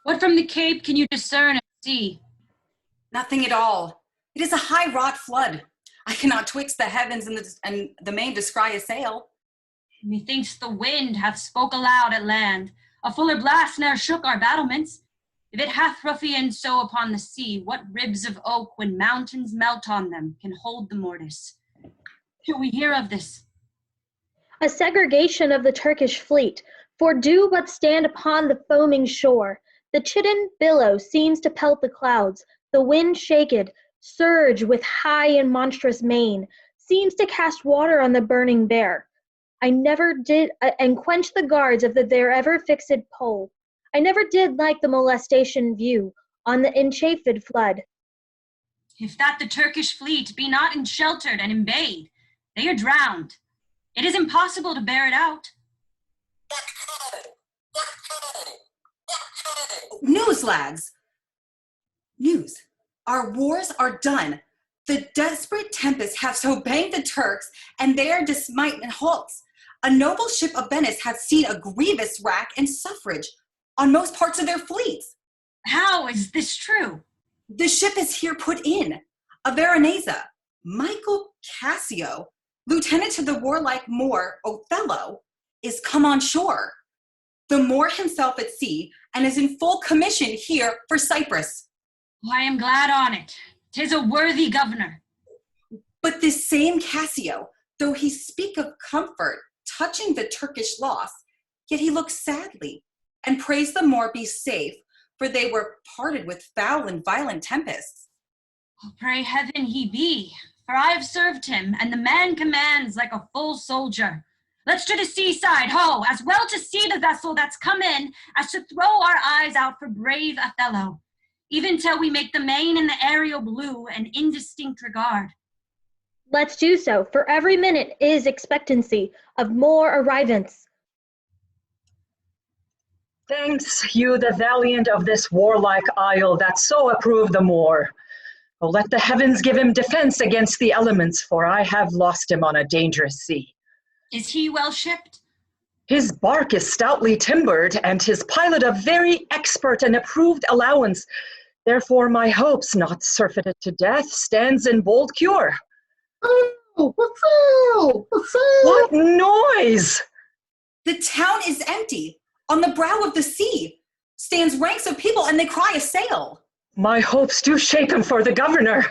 What from the cape can you discern and see? Nothing at all. It is a high wrought flood. I cannot twixt the heavens and the main descry a sail. Methinks the wind hath spoke aloud at land. A fuller blast ne'er shook our battlements. If it hath ruffianed so upon the sea, what ribs of oak, when mountains melt on them, can hold the mortise? Till we hear of this. A segregation of the Turkish fleet, for do but stand upon the foaming shore. The chidden billow seems to pelt the clouds, the wind shaked, surge with high and monstrous mane, seems to cast water on the burning bear. I never did, and quench the guards of their ever-fixed pole. I never did like the molestation view on the enchafed flood. If that the Turkish fleet be not ensheltered and embayed, they are drowned. It is impossible to bear it out. News, lads! News. Our wars are done. The desperate tempests have so banged the Turks, and their dismight and halts. A noble ship of Venice hath seen a grievous rack and suffrage on most parts of their fleets. How is this true? The ship is here put in. A Veronese, Michael Cassio, lieutenant to the warlike Moor Othello, is come on shore. The Moor himself at sea, and is in full commission here for Cyprus. I am glad on it. 'Tis a worthy governor. But this same Cassio, though he speak of comfort touching the Turkish loss, yet he looks sadly, and prays the Moor be safe, for they were parted with foul and violent tempests. Oh, pray heaven he be, for I have served him, and the man commands like a full soldier. Let's to the seaside, ho, as well to see the vessel that's come in, as to throw our eyes out for brave Othello, even till we make the main and the aerial blue an indistinct regard. Let's do so, for every minute is expectancy of more arrivants. Thanks you, the valiant of this warlike isle, that so approve the Moor. Oh, let the heavens give him defense against the elements, for I have lost him on a dangerous sea. Is he well shipped? His bark is stoutly timbered, and his pilot a very expert and approved allowance. Therefore my hopes, not surfeited to death, stands in bold cure. Oh, Othello! Othello! What noise? The town is empty. On the brow of the sea stands ranks of people, and they cry a sail. My hopes do shake him for the governor.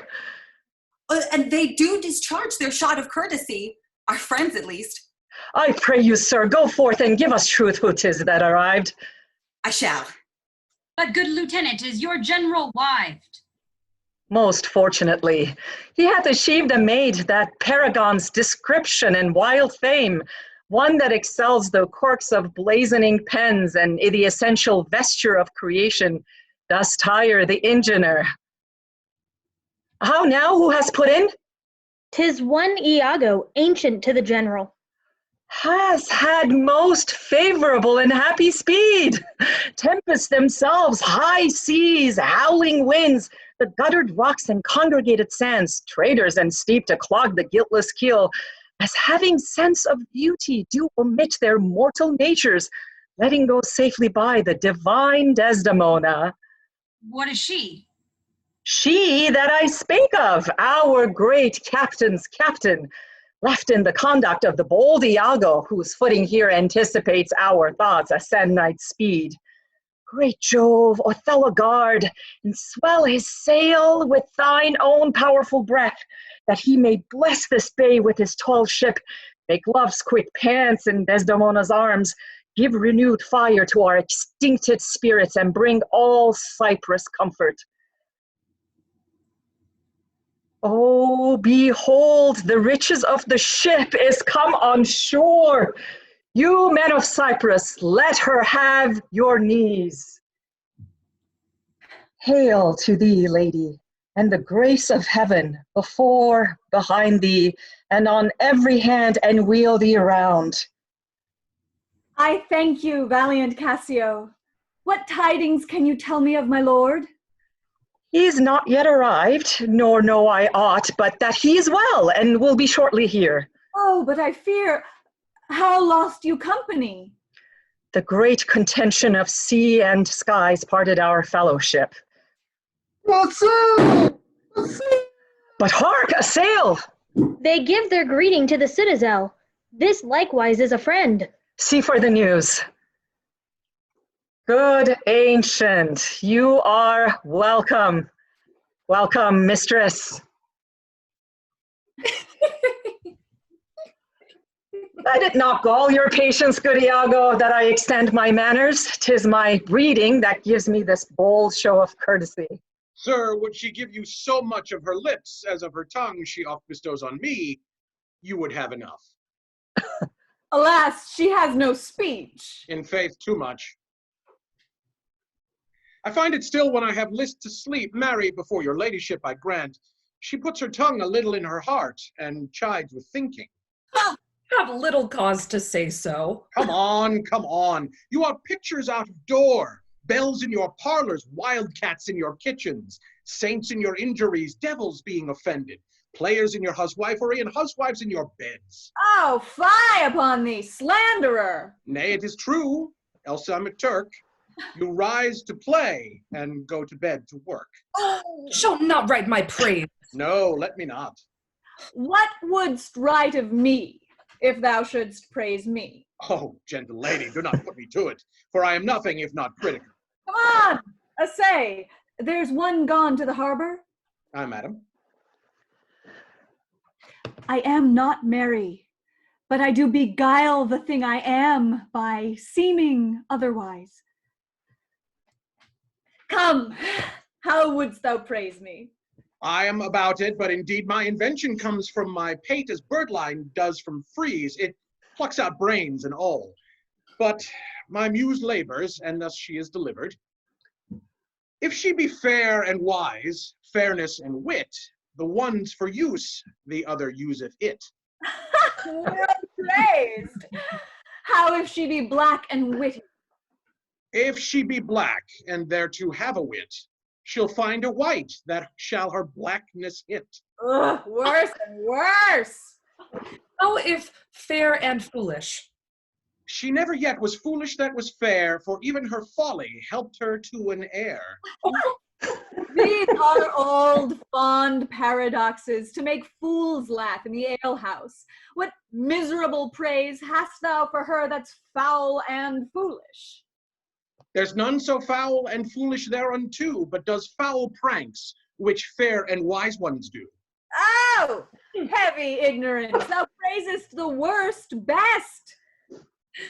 And they do discharge their shot of courtesy, our friends at least. I pray you, sir, go forth and give us truth who 'tis that arrived. I shall. But, good lieutenant, is your general wived? Most fortunately, he hath achieved a maid that paragon's description and wild fame, one that excels the quirks of blazoning pens and i' the essential vesture of creation, does tire the engineer. How now, who has put in? 'Tis one Iago, ancient to the general. Has had most favorable and happy speed. Tempests themselves, high seas, howling winds, the guttered rocks and congregated sands, traitors and steep to clog the guiltless keel, as having sense of beauty do omit their mortal natures, letting go safely by the divine Desdemona. What is she? She that I spake of, our great captain's captain, left in the conduct of the bold Iago, whose footing here anticipates our thoughts a se'nnight speed. Great Jove, Othello guard, and swell his sail with thine own powerful breath, that he may bless this bay with his tall ship, make love's quick pants in Desdemona's arms, give renewed fire to our extincted spirits, and bring all Cyprus comfort. Oh, behold, the riches of the ship is come on shore. You men of Cyprus, let her have your knees. Hail to thee, lady, and the grace of heaven before, behind thee, and on every hand, and wheel thee around. I thank you, valiant Cassio. What tidings can you tell me of my lord? He is not yet arrived, nor know I aught, but that he is well, and will be shortly here. Oh, but I fear, how lost you company? The great contention of sea and skies parted our fellowship. What sail? What sail? But hark, a sail! They give their greeting to the citadel. This likewise is a friend. See for the news. Good ancient, you are welcome. Welcome, mistress. Let it not gall your patience, good Iago, that I extend my manners. 'Tis my breeding that gives me this bold show of courtesy. Sir, would she give you so much of her lips as of her tongue she oft bestows on me, you would have enough. Alas, she has no speech. In faith, too much. I find it still when I have list to sleep. Marry, before your ladyship I grant, she puts her tongue a little in her heart, and chides with thinking. Have little cause to say so. Come on, come on. You are pictures out of door, bells in your parlors, wildcats in your kitchens, saints in your injuries, devils being offended, players in your huswifery, and huswives in your beds. Oh, fie upon thee, slanderer! Nay, it is true, else I'm a Turk. You rise to play, and go to bed to work. Oh, shall not write my praise. No, let me not. What wouldst write of me, if thou shouldst praise me? Oh, gentle lady, do not put me to it, for I am nothing if not critical. Come on, essay. There's one gone to the harbor. Aye, madam. I am not merry, but I do beguile the thing I am by seeming otherwise. Come, how wouldst thou praise me? I am about it, but indeed my invention comes from my pate as birdlime does from frieze. It plucks out brains and all. But my muse labors, and thus she is delivered. If she be fair and wise, fairness and wit, the one's for use, the other useth it. Well praised. How if she be black and witty? If she be black, and thereto have a wit, she'll find a white that shall her blackness hit. Ugh, worse and worse. Oh, if fair and foolish. She never yet was foolish that was fair, for even her folly helped her to an heir. These are old, fond paradoxes to make fools laugh in the alehouse. What miserable praise hast thou for her that's foul and foolish? There's none so foul and foolish thereunto, but does foul pranks, which fair and wise ones do. Oh, heavy ignorance, thou praisest the worst best.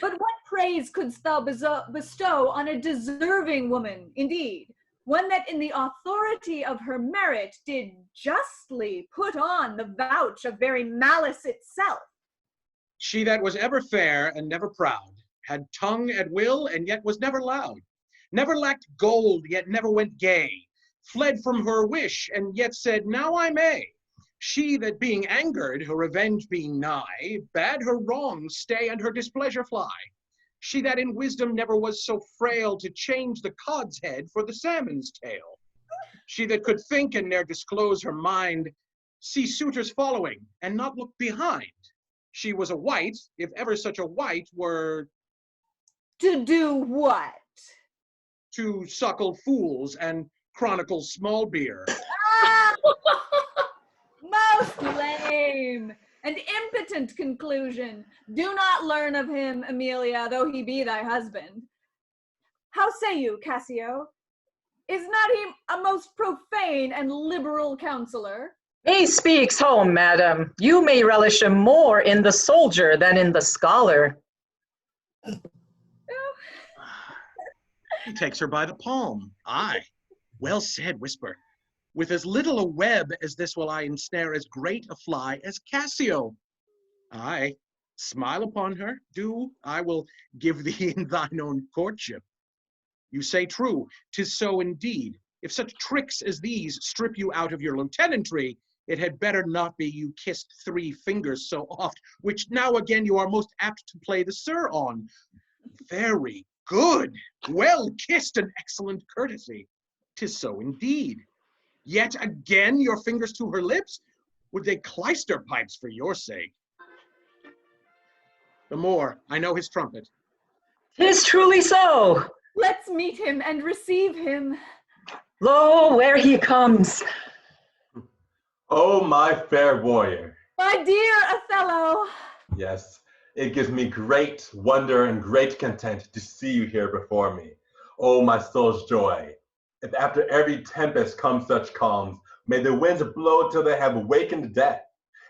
But what praise couldst thou bestow on a deserving woman, indeed, one that in the authority of her merit did justly put on the vouch of very malice itself? She that was ever fair and never proud, had tongue at will and yet was never loud, never lacked gold yet never went gay, fled from her wish and yet said, now I may. She that being angered, her revenge being nigh, bade her wrong stay and her displeasure fly. She that in wisdom never was so frail to change the cod's head for the salmon's tail. She that could think and ne'er disclose her mind, see suitors following and not look behind. She was a wight, if ever such a wight were To do what? to suckle fools and chronicle small beer. Ah! Most lame and impotent conclusion. Do not learn of him, Amelia, though he be thy husband. How say you, Cassio? Is not he a most profane and liberal counselor? He speaks home, madam. You may relish him more in the soldier than in the scholar. He takes her by the palm. Aye, well said, whisper. With as little a web as this will I ensnare as great a fly as Cassio. Aye, smile upon her, do, I will give thee in thine own courtship. You say true, 'tis so indeed. If such tricks as these strip you out of your lieutenantry, it had better not be you kissed 3 fingers so oft, which now again you are most apt to play the sir on. Very good, well kissed and excellent courtesy. 'Tis so indeed. Yet again your fingers to her lips? Would they clyster pipes for your sake? The more, I know his trumpet. 'Tis truly so. Let's meet him and receive him. Lo, where he comes. Oh, my fair warrior. My dear Othello. Yes, it gives me great wonder and great content to see you here before me. Oh, my soul's joy. If after every tempest come such calms, may the winds blow till they have wakened death,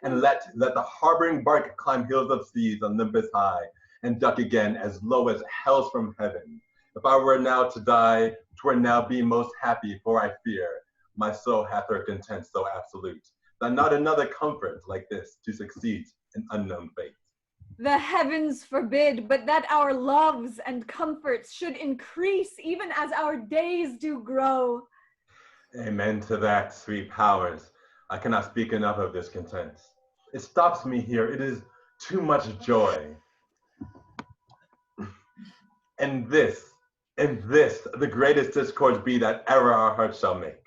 and let the harboring bark climb hills of seas on Olympus high, and duck again as low as hell's from heaven. If I were now to die, 'twere now be most happy, for I fear my soul hath her content so absolute, that not another comfort like this to succeed in unknown fate. The heavens forbid, but that our loves and comforts should increase even as our days do grow. Amen to that, sweet powers. I cannot speak enough of this content. It stops me here. It is too much joy. And this, the greatest discord be that ever our hearts shall make.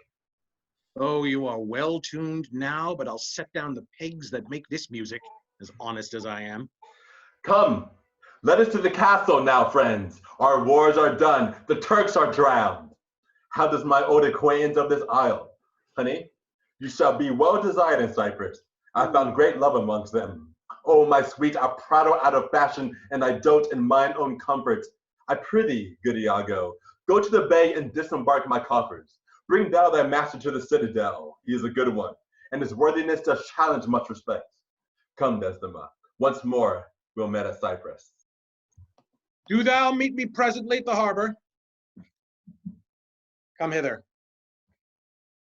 Oh, you are well tuned now, but I'll set down the pegs that make this music, as honest as I am. Come, let us to the castle now, friends. Our wars are done. The Turks are drowned. How does my old acquaintance of this isle? Honey, you shall be well desired in Cyprus. I found great love amongst them. Oh, my sweet, I prattle out of fashion, and I dote in mine own comforts. I prithee, good Iago, go to the bay and disembark my coffers. Bring thou thy master to the citadel. He is a good one, and his worthiness does challenge much respect. Come, Desdemona, once more we'll meet at Cyprus. Do thou meet me presently at the harbor. Come hither.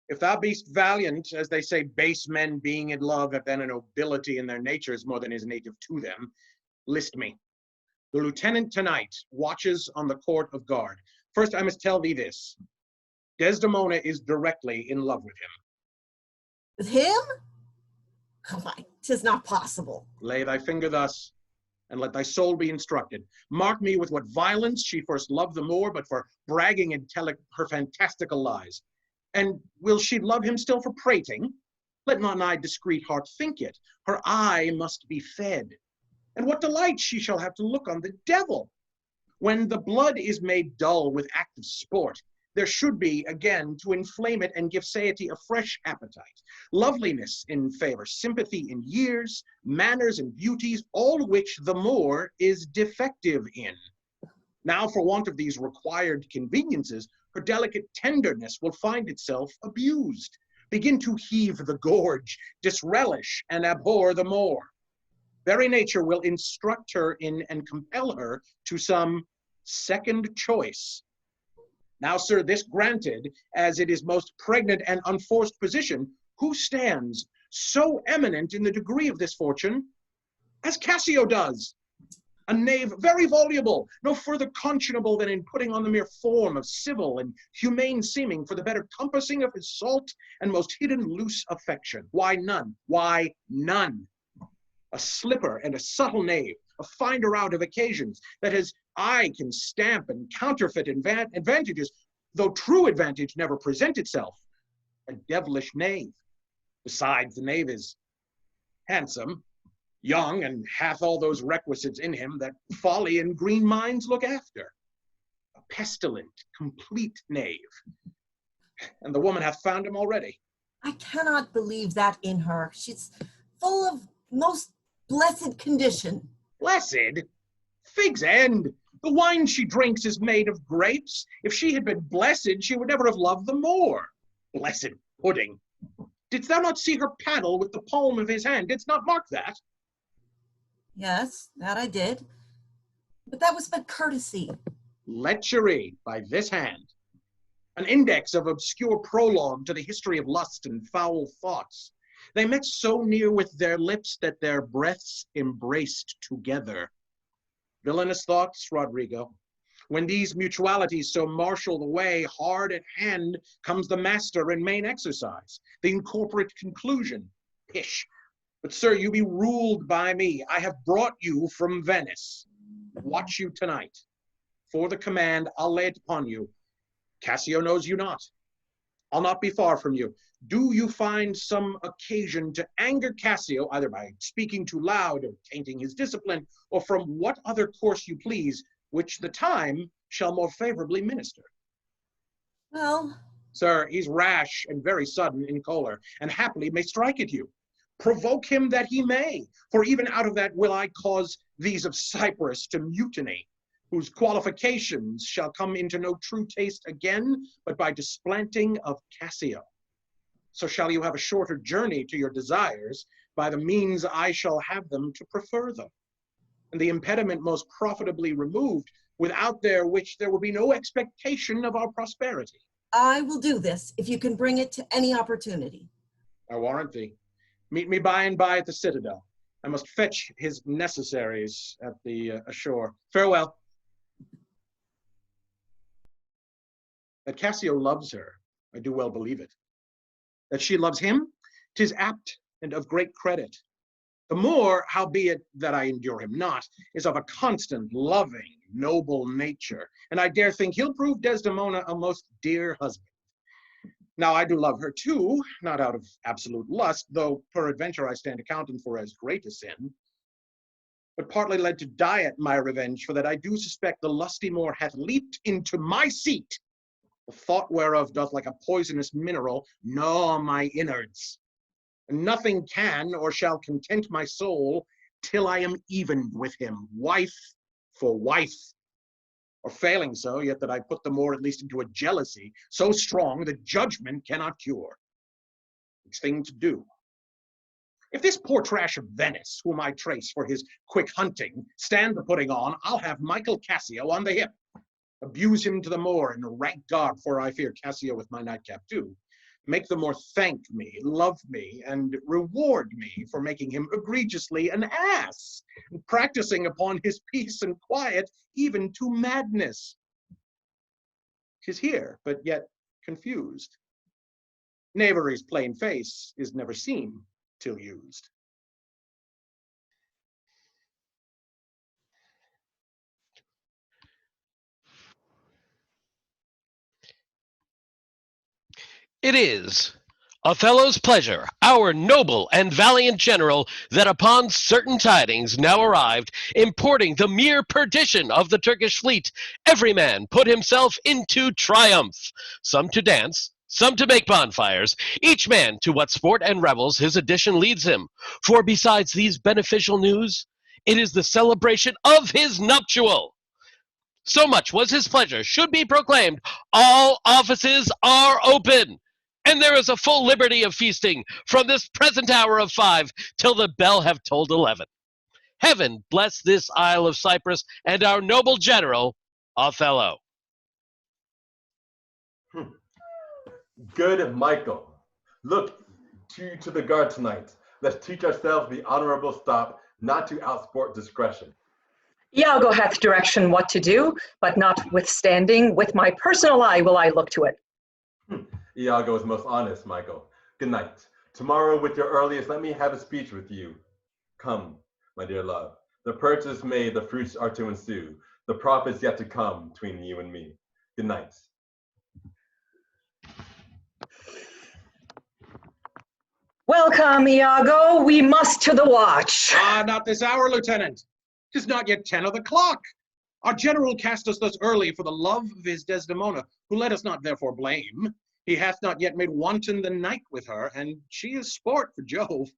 If thou beest valiant, as they say, base men being in love have then a nobility in their natures more than is native to them, list me. The lieutenant tonight watches on the court of guard. First, I must tell thee this. Desdemona is directly in love with him. With him? Oh my, 'tis not possible. Lay thy finger thus, and let thy soul be instructed. Mark me with what violence she first loved the more, but for bragging and telling her fantastical lies. And will she love him still for prating? Let not my discreet heart think it. Her eye must be fed. And what delight she shall have to look on the devil. When the blood is made dull with active sport, there should be, again, to inflame it and give satiety a fresh appetite. Loveliness in favor, sympathy in years, manners and beauties, all which the more is defective in. Now, for want of these required conveniences, her delicate tenderness will find itself abused, begin to heave the gorge, disrelish and abhor the more. Very nature will instruct her in and compel her to some second choice. Now, sir, this granted, as it is most pregnant and unforced position, who stands so eminent in the degree of this fortune as Cassio does? A knave very voluble, no further conscionable than in putting on the mere form of civil and humane seeming for the better compassing of his salt and most hidden loose affection. Why none? Why none? A slipper and a subtle knave, a finder out of occasions, that his eye can stamp and counterfeit advantages, though true advantage never present itself. A devilish knave. Besides, the knave is handsome, young, and hath all those requisites in him that folly and green minds look after. A pestilent, complete knave. And the woman hath found him already. I cannot believe that in her. She's full of most blessed condition. Blessed? Fig's end! The wine she drinks is made of grapes. If she had been blessed, she would never have loved them more. Blessed pudding! Didst thou not see her paddle with the palm of his hand? Didst not mark that? Yes, that I did. But that was but courtesy. Lechery by this hand. An index of obscure prologue to the history of lust and foul thoughts. They met so near with their lips that their breaths embraced together. Villainous thoughts, Rodrigo. When these mutualities so marshal the way, hard at hand comes the master and main exercise, the incorporate conclusion. Pish! But sir, you be ruled by me. I have brought you from Venice. Watch you tonight. For the command, I'll lay it upon you. Cassio knows you not. I'll not be far from you. Do you find some occasion to anger Cassio, either by speaking too loud or tainting his discipline, or from what other course you please, which the time shall more favorably minister. Well, Sir, he's rash and very sudden in choler, and haply may strike at you. Provoke him that he may, for even out of that will I cause these of Cyprus to mutiny, whose qualifications shall come into no true taste again, but by displanting of Cassio. So shall you have a shorter journey to your desires, by the means I shall have them to prefer them, and the impediment most profitably removed, without their which there will be no expectation of our prosperity. I will do this if you can bring it to any opportunity. I warrant thee. Meet me by and by at the citadel. I must fetch his necessaries at the ashore. Farewell. That Cassio loves her, I do well believe it. That she loves him, 'tis apt and of great credit. The more, howbeit that I endure him not, is of a constant, loving, noble nature, and I dare think he'll prove Desdemona a most dear husband. Now I do love her too, not out of absolute lust, though peradventure I stand accounted for as great a sin, but partly led to diet my revenge, for that I do suspect the lusty Moor hath leaped into my seat, the thought whereof doth like a poisonous mineral gnaw my innards. And nothing can or shall content my soul till I am even with him, wife for wife. Or failing so, yet that I put the Moor at least into a jealousy so strong that judgment cannot cure. It's thing to do. If this poor trash of Venice, whom I trace for his quick hunting, stand the putting on, I'll have Michael Cassio on the hip, abuse him to the Moor in a rank garb, for I fear Cassio with my nightcap too. Make the Moor thank me, love me, and reward me for making him egregiously an ass, and practicing upon his peace and quiet, even to madness. 'Tis here, but yet confused. Knavery's plain face is never seen till used. It is Othello's pleasure, our noble and valiant general, that upon certain tidings now arrived, importing the mere perdition of the Turkish fleet, every man put himself into triumph, some to dance, some to make bonfires, each man to what sport and revels his edition leads him. For besides these beneficial news, it is the celebration of his nuptial. So much was his pleasure should be proclaimed, all offices are open, and there is a full liberty of feasting from this present hour of 5 till the bell have tolled 11. Heaven bless this Isle of Cyprus and our noble general, Othello. Good Michael. Look to the guard tonight. Let's teach ourselves the honorable stop, not to outsport discretion. Iago hath direction what to do, but notwithstanding, with my personal eye will I look to it. Iago is most honest, Michael. Good night. Tomorrow, with your earliest, let me have a speech with you. Come, my dear love. The purchase made, the fruits are to ensue. The profits yet to come between you and me. Good night. Welcome, Iago. We must to the watch. Not this hour, Lieutenant. 'Tis not yet 10 of the clock. Our general cast us thus early for the love of his Desdemona, who let us not therefore blame. He hath not yet made wanton the night with her, and she is sport for Jove.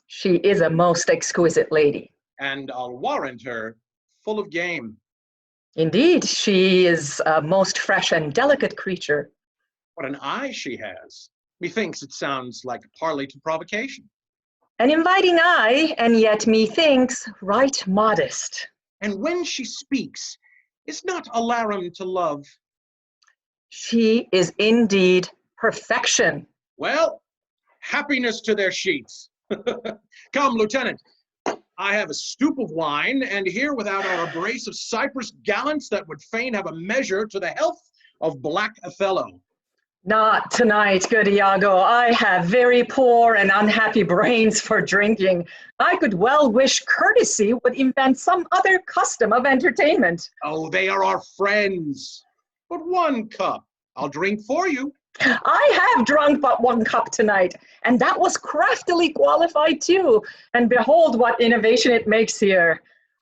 She is a most exquisite lady. And I'll warrant her full of game. Indeed, she is a most fresh and delicate creature. What an eye she has. Methinks it sounds like parley to provocation. An inviting eye, and yet methinks right modest. And when she speaks, is not alarum to love. She is indeed perfection. Well, happiness to their sheets. Come, Lieutenant, I have a stoup of wine, and here without our brace of Cyprus gallants that would fain have a measure to the health of Black Othello. Not tonight, good Iago. I have very poor and unhappy brains for drinking. I could well wish courtesy would invent some other custom of entertainment. Oh, they are our friends. But 1 cup. I'll drink for you. I have drunk but 1 cup tonight, and that was craftily qualified too. And behold what innovation it makes here.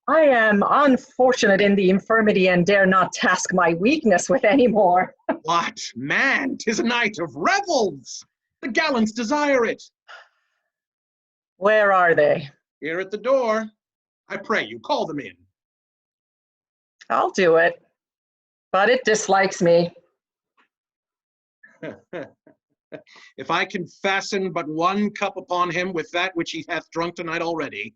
I am unfortunate in the infirmity and dare not task my weakness with any more. What? Man, 'tis a night of revels! The gallants desire it. Where are they? Here at the door. I pray you, call them in. I'll do it, but it dislikes me. If I can fasten but one cup upon him with that which he hath drunk tonight already,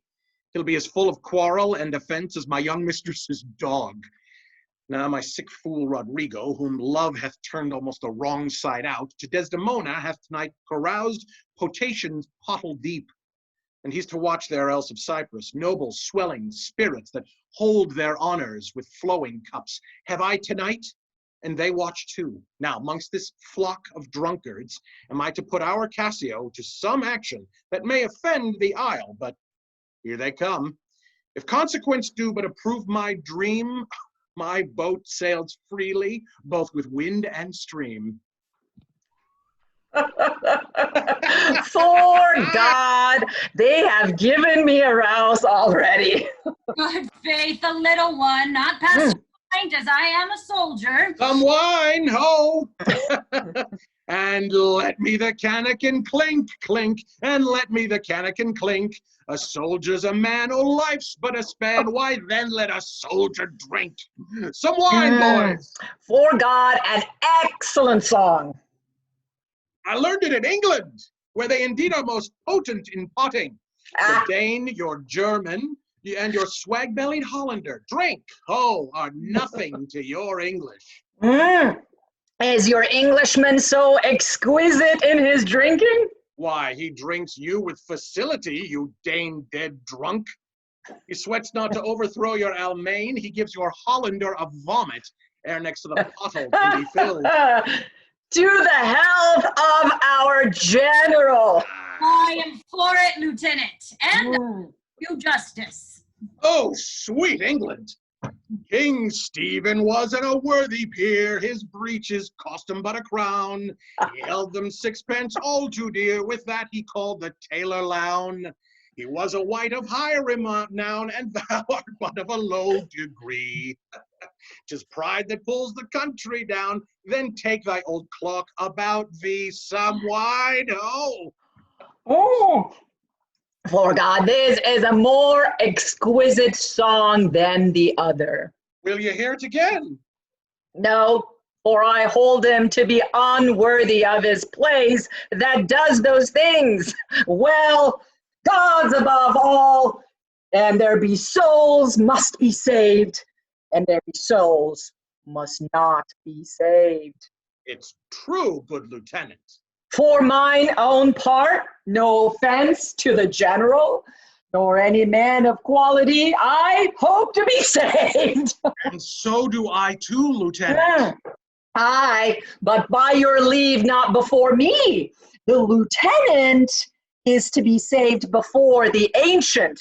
he'll be as full of quarrel and offense as my young mistress's dog. Now my sick fool Rodrigo, whom love hath turned almost the wrong side out, to Desdemona hath tonight caroused potations pottle deep. And he's to watch their else of Cyprus, noble swelling spirits that hold their honors with flowing cups. Have I tonight? And they watch too. Now, amongst this flock of drunkards, am I to put our Cassio to some action that may offend the isle? But here they come. If consequence do but approve my dream, my boat sails freely, both with wind and stream. For God, they have given me a rouse already. Good faith, a little one, not past point, as I am a soldier. Some wine, ho! And let me the cannikin clink, clink, and let me the cannikin clink. A soldier's a man, oh, life's but a span. Why then let a soldier drink? Some wine, boys! For God, an excellent song. I learned it in England, where they indeed are most potent in potting. Your Dane, your German, and your swag-bellied Hollander, drink, ho, are nothing to your English. Is your Englishman so exquisite in his drinking? Why, he drinks you with facility, you Dane dead drunk. He sweats not to overthrow your Almain, he gives your Hollander a vomit, ere next to the pottle can be filled. To the health of our general. I am for it, Lieutenant, and you justice. Oh, sweet England! King Stephen was a worthy peer, his breeches cost him but a crown. He held them sixpence all too dear, with that he called the tailor lown. He was a wight of high renown, and thou art but of a low degree. 'Tis pride that pulls the country down, then take thy old clock about thee, some wine, ho! Oh, for God, this is a more exquisite song than the other. Will you hear it again? No, for I hold him to be unworthy of his place that does those things. Well, God's above all, and there be souls must be saved, and there be souls must not be saved. It's true, good lieutenant. For mine own part, no offense to the general, nor any man of quality, I hope to be saved. And so do I too, lieutenant. Aye, but by your leave, not before me. The lieutenant is to be saved before the ancient.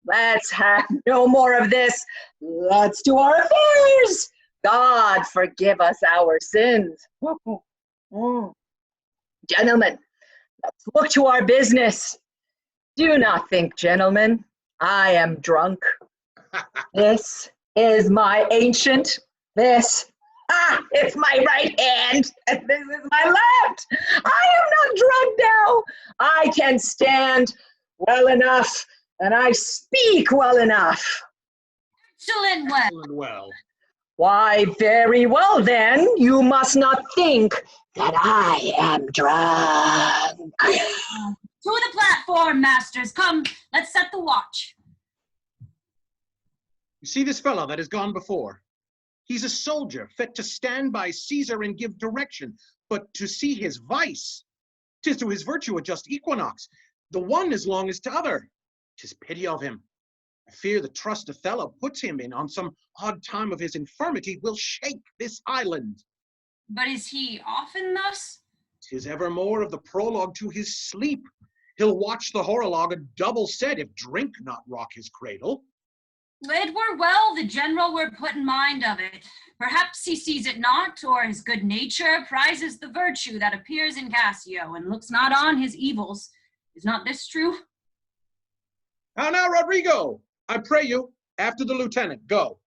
Let's have no more of this. Let's do our affairs. God forgive us our sins. Gentlemen, let's look to our business. Do not think, gentlemen, I am drunk. This is my ancient. This, it's my right hand, and this is my left. I am not drunk now. I can stand well enough, and I speak well enough. Excellent well. Excellent well. Why, very well then, you must not think that I am drunk. To the platform, masters. Come, let's set the watch. You see this fellow that has gone before? He's a soldier, fit to stand by Caesar and give direction, but to see his vice, 'tis to his virtue a just equinox, the one as long as t'other. 'Tis pity of him. I fear the trust Othello puts him in on some odd time of his infirmity will shake this island. But is he often thus? 'Tis evermore of the prologue to his sleep. He'll watch the horologe a double set if drink not rock his cradle. It were well the general were put in mind of it. Perhaps he sees it not, or his good nature prizes the virtue that appears in Cassio, and looks not on his evils. Is not this true? How now, Rodrigo? I pray you, After the lieutenant, go.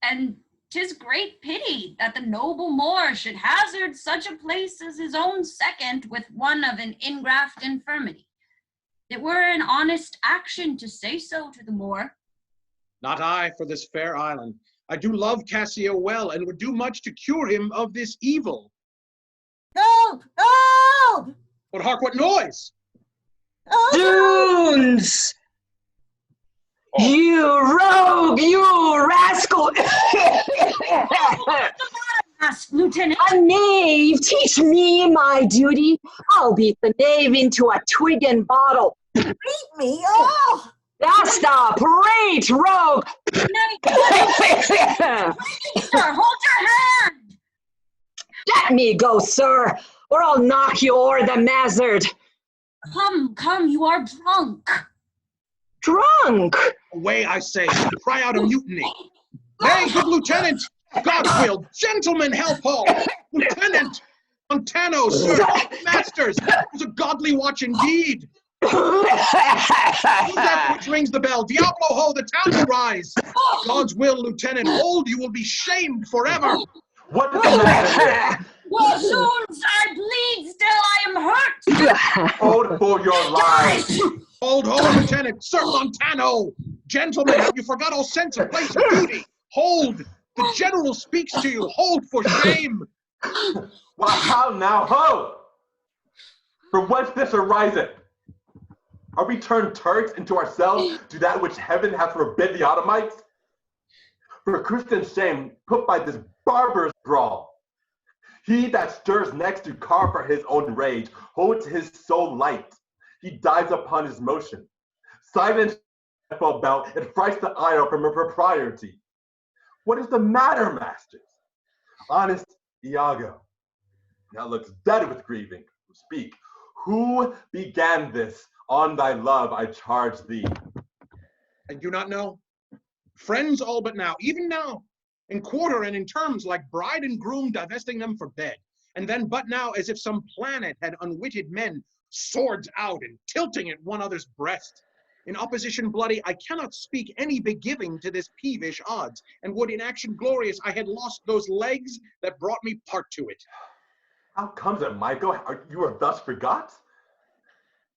And 'tis great pity that the noble Moor should hazard such a place as his own second with one of an ingraft infirmity. It were an honest action to say so to the Moor. Not I for this fair island. I do love Cassio well, and would do much to cure him of this evil. Help! Help! But hark, what noise? Dunes! You rogue! You rascal! Lieutenant. A knave! Teach me my duty. I'll beat the knave into a twig and bottle. Beat me! Oh! That's the parade, rogue! Sir, hold your hand! Let me go, sir, or I'll knock you o'er the mazzard. Come, you are drunk. Drunk? Away, I say, cry out a mutiny. Nay, good lieutenant! God's will, gentlemen, help all! Lieutenant! Montano, sir, masters, it was a godly watch indeed. Who's that which rings the bell? Diablo ho, the town will rise. God's will, lieutenant, hold, you will be shamed forever. What is the matter? Wounds, I bleed, still I am hurt. Hold for your lives. Hold, lieutenant, Sir Montano. Gentlemen, have you forgot all sense of place and duty? Hold, the general speaks to you. Hold for shame. Why, how now, ho? From whence this ariseth? Are we turned Turks into ourselves to that which heaven hath forbid the Ottomites? For Christian shame put by this barbarous brawl. He that stirs next to carve for his own rage holds his soul light. He dives upon his motion. Silence about it frights the ire from her propriety. What is the matter, masters? Honest Iago, now looks dead with grieving. Speak, who began this? On thy love I charge thee. I do not know. Friends all but now, even now, in quarter and in terms like bride and groom divesting them for bed, and then but now as if some planet had unwitted men, swords out and tilting at one other's breast. In opposition bloody, I cannot speak any begiving to this peevish odds, and would in action glorious I had lost those legs that brought me part to it. How comes it, Michael? You are thus forgot?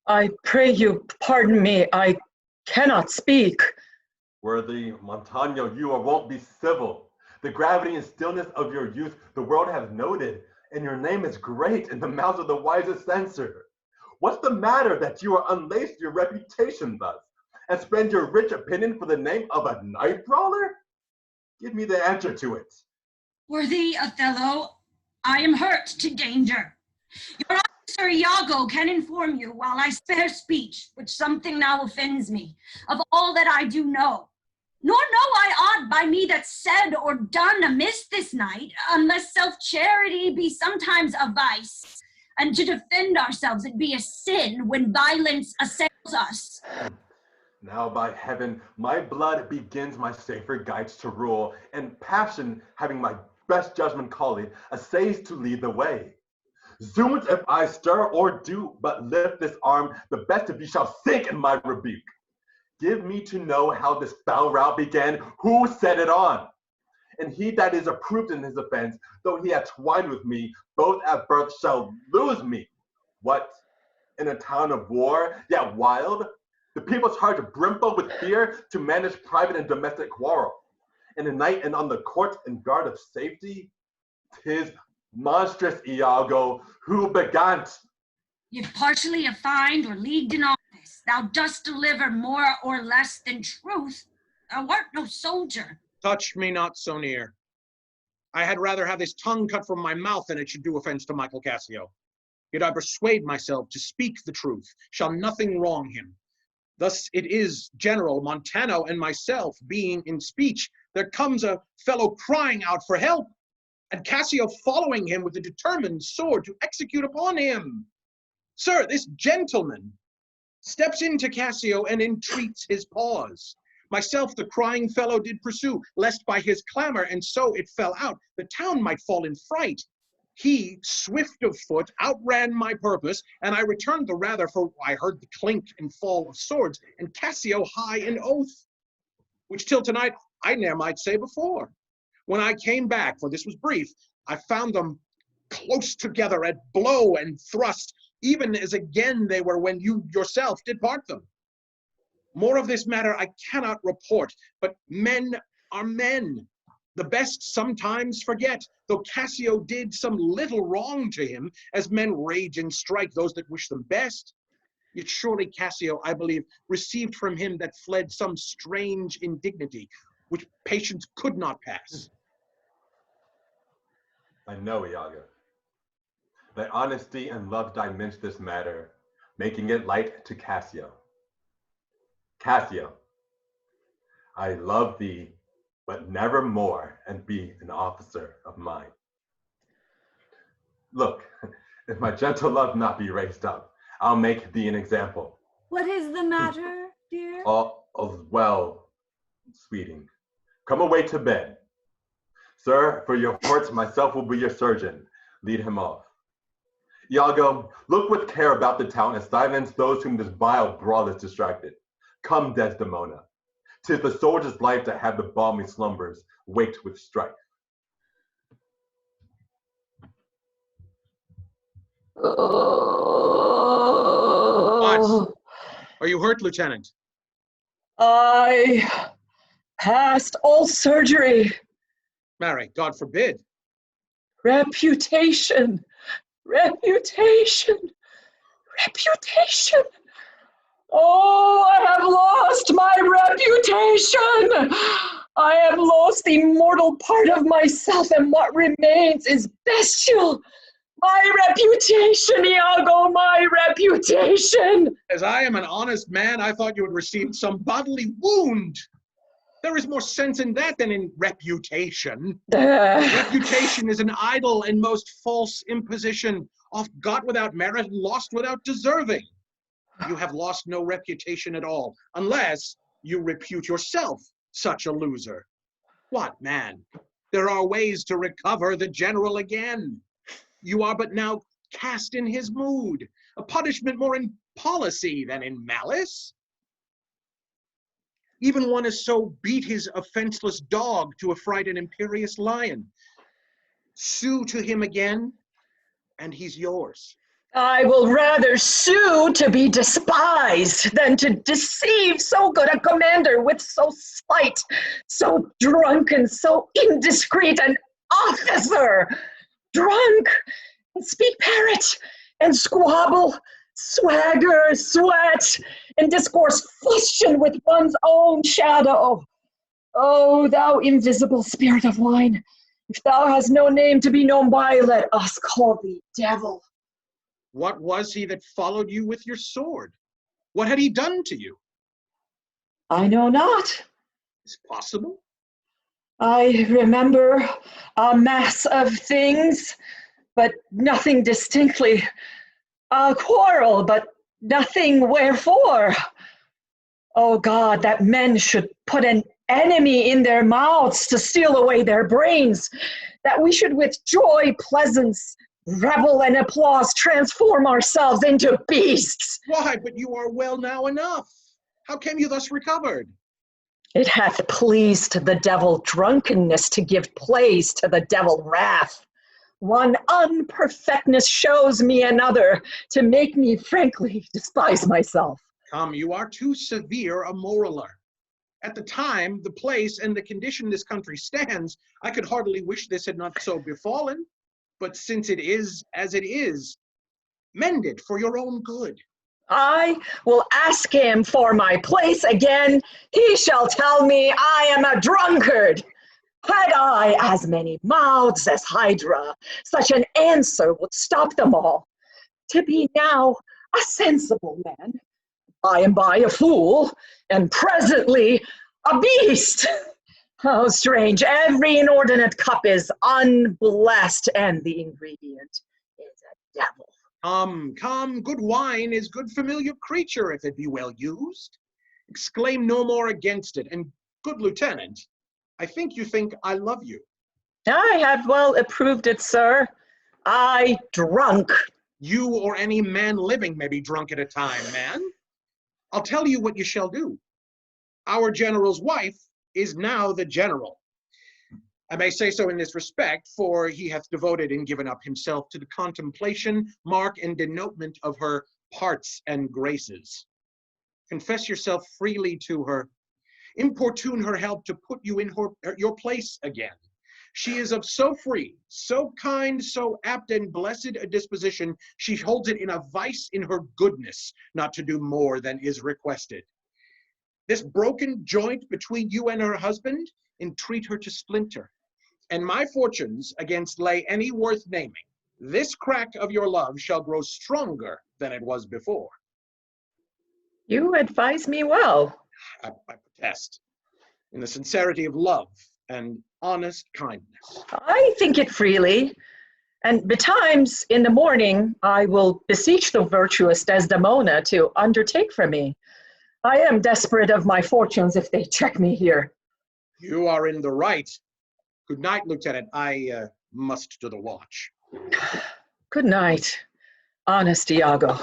I pray you pardon me, I cannot speak. Worthy Montano, you won't be civil. The gravity and stillness of your youth the world has noted, and your name is great in the mouths of the wisest censor. What's the matter that you are unlaced your reputation thus, and spend your rich opinion for the name of a knife brawler? Give me the answer to it. Worthy Othello, I am hurt to danger. Your Sir Iago can inform you, while I spare speech, which something now offends me, of all that I do know. Nor know I aught by me that's said or done amiss this night, unless self-charity be sometimes a vice, and to defend ourselves it be a sin when violence assails us. Now by heaven, my blood begins my safer guides to rule, and passion, having my best judgment calling, essays to lead the way. Zounds, if I stir or do but lift this arm, the best of you shall sink in my rebuke. Give me to know how this foul rout began, who set it on. And he that is approved in his offense, though he had twined with me, both at birth shall lose me. What, in a town of war, yet wild? The people's hearts brimful with fear to manage private and domestic quarrel. In the night and on the court and guard of safety, 'tis monstrous Iago, who began. If partially affined or leagued in office, thou dost deliver more or less than truth, thou art no soldier. Touch me not so near. I had rather have this tongue cut from my mouth than it should do offense to Michael Cassio. Yet I persuade myself to speak the truth, shall nothing wrong him. Thus it is, General Montano and myself being in speech, there comes a fellow crying out for help, and Cassio following him with a determined sword to execute upon him. Sir, this gentleman steps into Cassio and entreats his pause. Myself the crying fellow did pursue, lest by his clamor, and so it fell out, the town might fall in fright. He, swift of foot, outran my purpose, and I returned the rather, for I heard the clink and fall of swords, and Cassio high in oath. which till tonight I ne'er might say before. When I came back, for this was brief, I found them close together at blow and thrust, even as again they were when you yourself did part them. More of this matter I cannot report, but men are men. The best sometimes forget, though Cassio did some little wrong to him, as men rage and strike those that wish them best. Yet surely Cassio, I believe, received from him that fled some strange indignity, which patience could not pass. I know, Iago. Thy honesty and love diminish this matter, making it light to Cassio. Cassio, I love thee, but never more, and be an officer of mine. Look, if my gentle love not be raised up, I'll make thee an example. What is the matter, dear? All's well, sweeting. Come away to bed. Sir, for your hurts, myself will be your surgeon. Lead him off. Iago, look with care about the town and silence those whom this vile brawl is distracted. Come, Desdemona. 'Tis the soldier's life to have the balmy slumbers waked with strife. What? Are you hurt, Lieutenant? I passed all surgery. Marry, God forbid. Reputation, reputation, reputation. Oh, I have lost my reputation. I have lost the mortal part of myself, and what remains is bestial. My reputation, Iago, my reputation. As I am an honest man, I thought you had received some bodily wound. There is more sense in that than in reputation. Reputation is an idle and most false imposition, oft got without merit and lost without deserving. You have lost no reputation at all, unless you repute yourself such a loser. What, man? There are ways to recover the general again. You are but now cast in his mood, a punishment more in policy than in malice. Even one as so beat his offenseless dog to affright an imperious lion. Sue to him again, and he's yours. I will rather sue to be despised than to deceive so good a commander with so slight, so drunken, so indiscreet an officer. Drunk, and speak parrot, and squabble, swagger, sweat, and discourse fustian with one's own shadow. O thou invisible spirit of wine, if thou hast no name to be known by, let us call thee devil. What was he that followed you with your sword? What had he done to you? I know not. Is it possible? I remember a mass of things, but nothing distinctly. A quarrel, but nothing wherefore. Oh God, that men should put an enemy in their mouths to steal away their brains, that we should with joy, pleasance, revel, and applause transform ourselves into beasts. Why, but you are well now enough. How came you thus recovered? It hath pleased the devil drunkenness to give place to the devil wrath. One unperfectness shows me another to make me frankly despise myself. Come, you are too severe a moraler. At the time, the place, and the condition this country stands, I could heartily wish this had not so befallen. But since it is as it is, mend it for your own good. I will ask him for my place again. He shall tell me I am a drunkard. Had I as many mouths as Hydra, such an answer would stop them all. To be now a sensible man, by and by a fool, and presently a beast. How strange. Every inordinate cup is unblessed, and the ingredient is a devil. Come, good wine is good familiar creature if it be well used. Exclaim no more against it, and good lieutenant, I think you think I love you. I have well approved it, sir. I drunk. You or any man living may be drunk at a time, man. I'll tell you what you shall do. Our general's wife is now the general. I may say so in this respect, for he hath devoted and given up himself to the contemplation, mark, and denotement of her parts and graces. Confess yourself freely to her. Importune her help to put you in your place again. She is of so free, so kind, so apt and blessed a disposition, she holds it in a vice in her goodness, not to do more than is requested. This broken joint between you and her husband, entreat her to splinter. And my fortunes against lay any worth naming. This crack of your love shall grow stronger than it was before. You advise me well. I protest, in the sincerity of love and honest kindness. I think it freely, and betimes in the morning I will beseech the virtuous Desdemona to undertake for me. I am desperate of my fortunes if they check me here. You are in the right. Good night, Lieutenant. I must to the watch. Good night, honest Iago.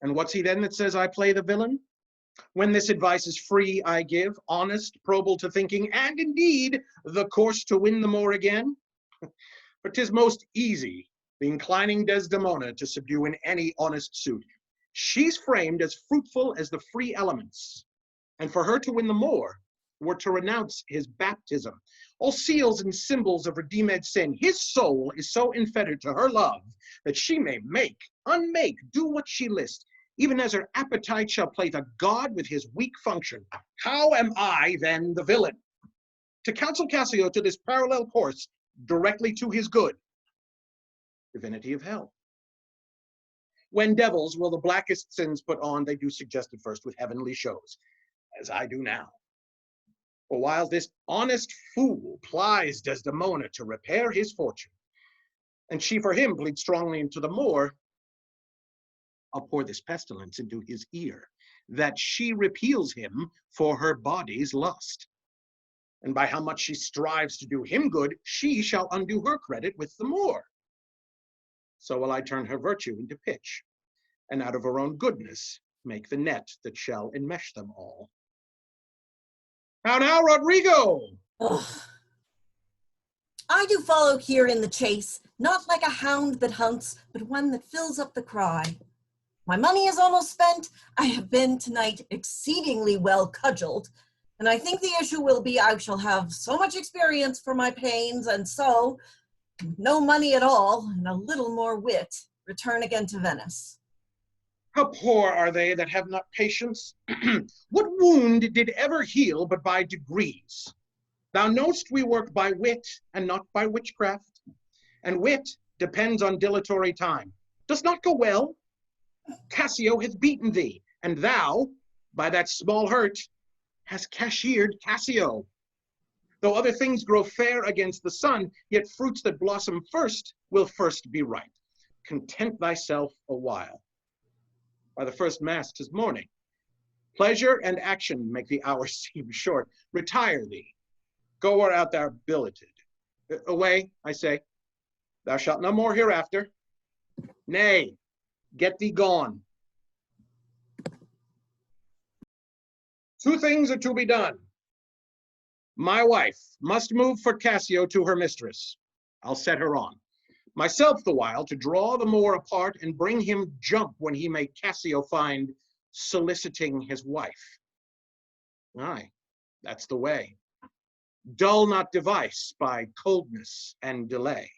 And what's he then that says I play the villain? When this advice is free, I give, honest, probable to thinking, and indeed the course to win the more again. For 'tis most easy, the inclining Desdemona to subdue in any honest suit. She's framed as fruitful as the free elements, and for her to win the more were to renounce his baptism, all seals and symbols of redeemed sin. His soul is so enfettered to her love that she may make, unmake, do what she list, even as her appetite shall play the god with his weak function. How am I then the villain? To counsel Cassio to this parallel course, directly to his good, divinity of hell. When devils will the blackest sins put on, they do suggest it first with heavenly shows, as I do now. For while this honest fool plies Desdemona to repair his fortune, and she for him bleeds strongly into the more, I'll pour this pestilence into his ear, that she repeals him for her body's lust. And by how much she strives to do him good, she shall undo her credit with the more. So will I turn her virtue into pitch, and out of her own goodness make the net that shall enmesh them all. How now, Rodrigo? Ugh. I do follow here in the chase, not like a hound that hunts, but one that fills up the cry. My money is almost spent. I have been tonight exceedingly well cudgeled, and I think the issue will be I shall have so much experience for my pains, and so, no money at all, and a little more wit, return again to Venice. How poor are they that have not patience? What wound did ever heal but by degrees? Thou know'st we work by wit and not by witchcraft, and wit depends on dilatory time. Does not go well? Cassio hath beaten thee, and thou, by that small hurt, hast cashiered Cassio. Though other things grow fair against the sun, yet fruits that blossom first will first be ripe. Content thyself a while. By the first mast 'tis morning. Pleasure and action make the hours seem short. Retire thee. Go where out thou billeted. Away, I say. Thou shalt no more hereafter. Nay, get thee gone. Two things are to be done. My wife must move for Cassio to her mistress. I'll set her on. Myself the while to draw the Moor apart and bring him jump when he may Cassio find soliciting his wife. Aye, that's the way. Dull not device by coldness and delay.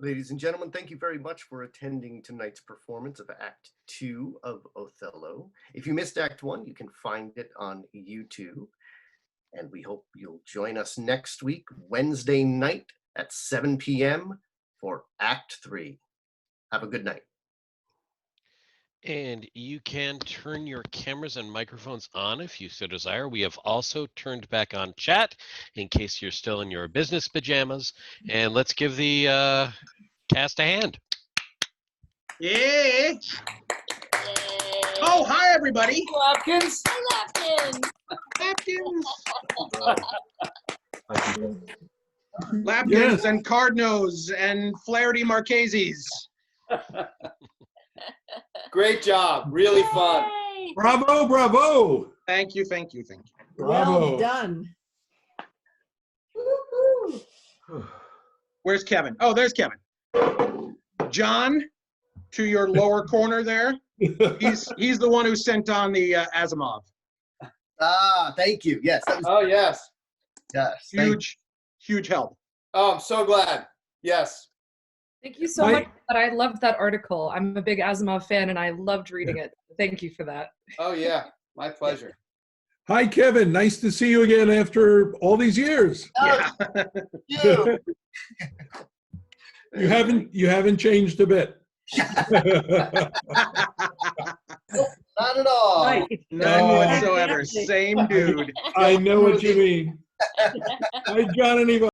Ladies and gentlemen, thank you very much for attending tonight's performance of Act 2 of Othello. If you missed Act 1, you can find it on YouTube. And we hope you'll join us next week, Wednesday night at 7 p.m. for Act 3. Have a good night. And you can turn your cameras and microphones on if you so desire. We have also turned back on chat in case you're still in your business pajamas. And let's give the cast a hand. Yeah. Oh, hi, everybody. Hopkins. Hopkins. Lapkins Yes. and Cardnos and Flaherty Marcheses. Great job. Really fun. Yay! Bravo, bravo. Thank you, thank you, thank you. Bravo. Well done. Where's Kevin? Oh, there's Kevin. John, to your lower corner there. He's the one who sent on the Asimov. Ah, thank you. Yes. That was, Oh, yes. yes. thank Huge help. Oh, I'm so glad. Yes. Thank you so Hi. much. But I loved that article. I'm a big Asimov fan, and I loved reading it. Thank you for that. Oh, yeah. My pleasure. Hi, Kevin. Nice to see you again after all these years. Oh, you. You haven't changed a bit. Not at all. Right. None whatsoever. Same dude. I know what you mean. Hi, John and Eva.